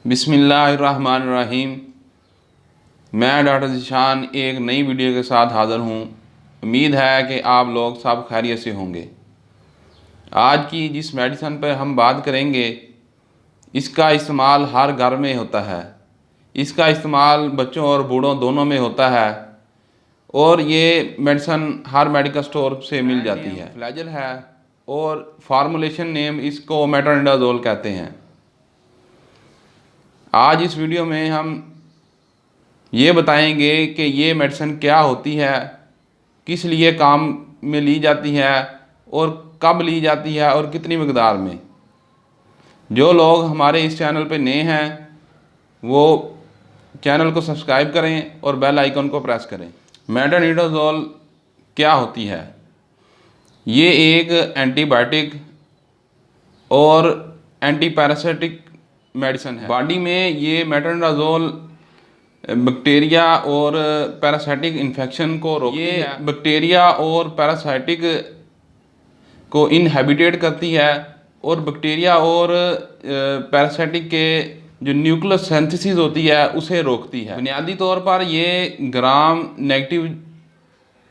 बिस्मिल्लाहिर्रहमानिर्रहीम। मैं डॉक्टर ज़ीशान एक नई वीडियो के साथ हाज़िर हूँ। उम्मीद है कि आप लोग सब खैरियत से होंगे। आज की जिस मेडिसन पर हम बात करेंगे, इसका इस्तेमाल हर घर में होता है। इसका इस्तेमाल बच्चों और बूढ़ों दोनों में होता है और ये मेडिसन हर मेडिकल स्टोर से मिल जाती है। फ्लैजल है और फार्मूलेशन नेम इसको मेट्रोनिडाज़ोल कहते हैं। आज इस वीडियो में हम ये बताएंगे कि ये मेडिसिन क्या होती है, किस लिए काम में ली जाती है और कब ली जाती है और कितनी मकदार में। जो लोग हमारे इस चैनल पे नए हैं वो चैनल को सब्सक्राइब करें और बेल आइकन को प्रेस करें। मेट्रोनिडाज़ोल क्या होती है? ये एक एंटीबायोटिक और एंटीपैरासिटिक मेडिसिन है। बॉडी में ये मेट्रोनिडाज़ोल बैक्टीरिया और पैरासाइटिक इन्फेक्शन को रोकती है। बैक्टीरिया और पैरासाइटिक को इनहेबिटेट करती है और बैक्टीरिया और पैरासाइटिक के जो न्यूक्लियस सिंथेसिस होती है उसे रोकती है। बुनियादी तौर पर ये ग्राम नेगेटिव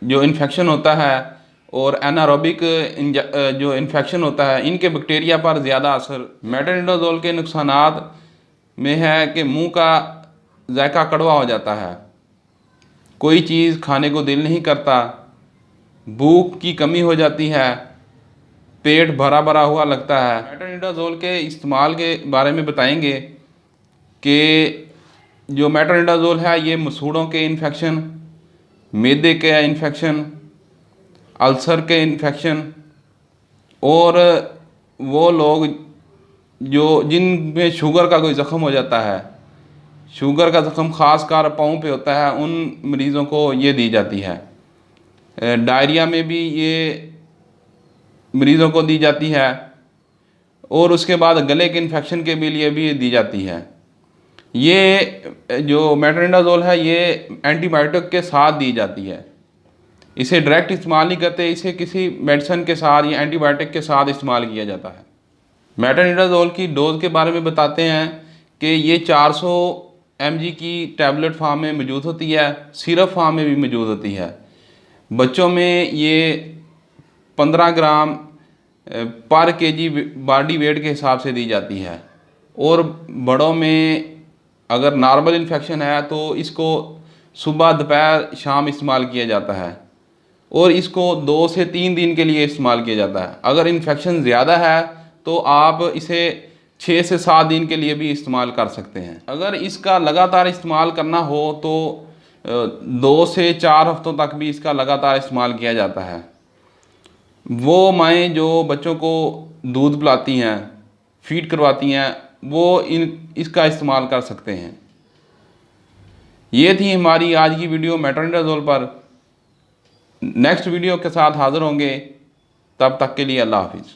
जो इन्फेक्शन होता है और एनारोबिक जो इन्फेक्शन होता है, इनके बैक्टीरिया पर ज़्यादा असर। मेट्रोनिडाज़ोल के नुकसानात में है कि मुंह का जायका कड़वा हो जाता है, कोई चीज़ खाने को दिल नहीं करता, भूख की कमी हो जाती है, पेट भरा भरा हुआ लगता है। मेट्रोनिडाज़ोल के इस्तेमाल के बारे में बताएंगे कि जो मेट्रोनिडाज़ोल है ये मसूड़ों के इन्फेक्शन, मैदे के इन्फेक्शन, अल्सर के इन्फेक्शन और वो लोग जिनमें शुगर का कोई ज़ख़म हो जाता है, शुगर का ज़ख़म ख़ास कर पाँव पे होता है, उन मरीज़ों को ये दी जाती है। डायरिया में भी ये मरीज़ों को दी जाती है और उसके बाद गले के इन्फेक्शन के लिए भी दी जाती है। ये जो मेट्रोनिडाज़ोल है ये एंटीबायोटिक के साथ दी जाती है। इसे डायरेक्ट इस्तेमाल नहीं करते, इसे किसी मेडिसिन के साथ या एंटीबायोटिक के साथ इस्तेमाल किया जाता है। मेट्रोनिडाज़ोल की डोज़ के बारे में बताते हैं कि ये 400 mg की टैबलेट फॉर्म में मौजूद होती है, सिरप फॉर्म में भी मौजूद होती है। बच्चों में ये 15 ग्राम पर kg बॉडी वेट के हिसाब से दी जाती है और बड़ों में अगर नॉर्मल इन्फेक्शन है तो इसको सुबह दोपहर शाम इस्तेमाल किया जाता है और इसको 2 से 3 दिन के लिए इस्तेमाल किया जाता है। अगर इन्फेक्शन ज़्यादा है तो आप इसे 6 से 7 दिन के लिए भी इस्तेमाल कर सकते हैं। अगर इसका लगातार इस्तेमाल करना हो तो 2 से 4 हफ्तों तक भी इसका लगातार इस्तेमाल किया जाता है। वो माएँ जो बच्चों को दूध पिलाती हैं, फीड करवाती हैं, वो इसका इस्तेमाल कर सकते हैं। ये थी हमारी आज की वीडियो मेट्रोनिडाज़ोल पर। नेक्स्ट वीडियो के साथ हाज़िर होंगे, तब तक के लिए अल्लाह हाफिज़।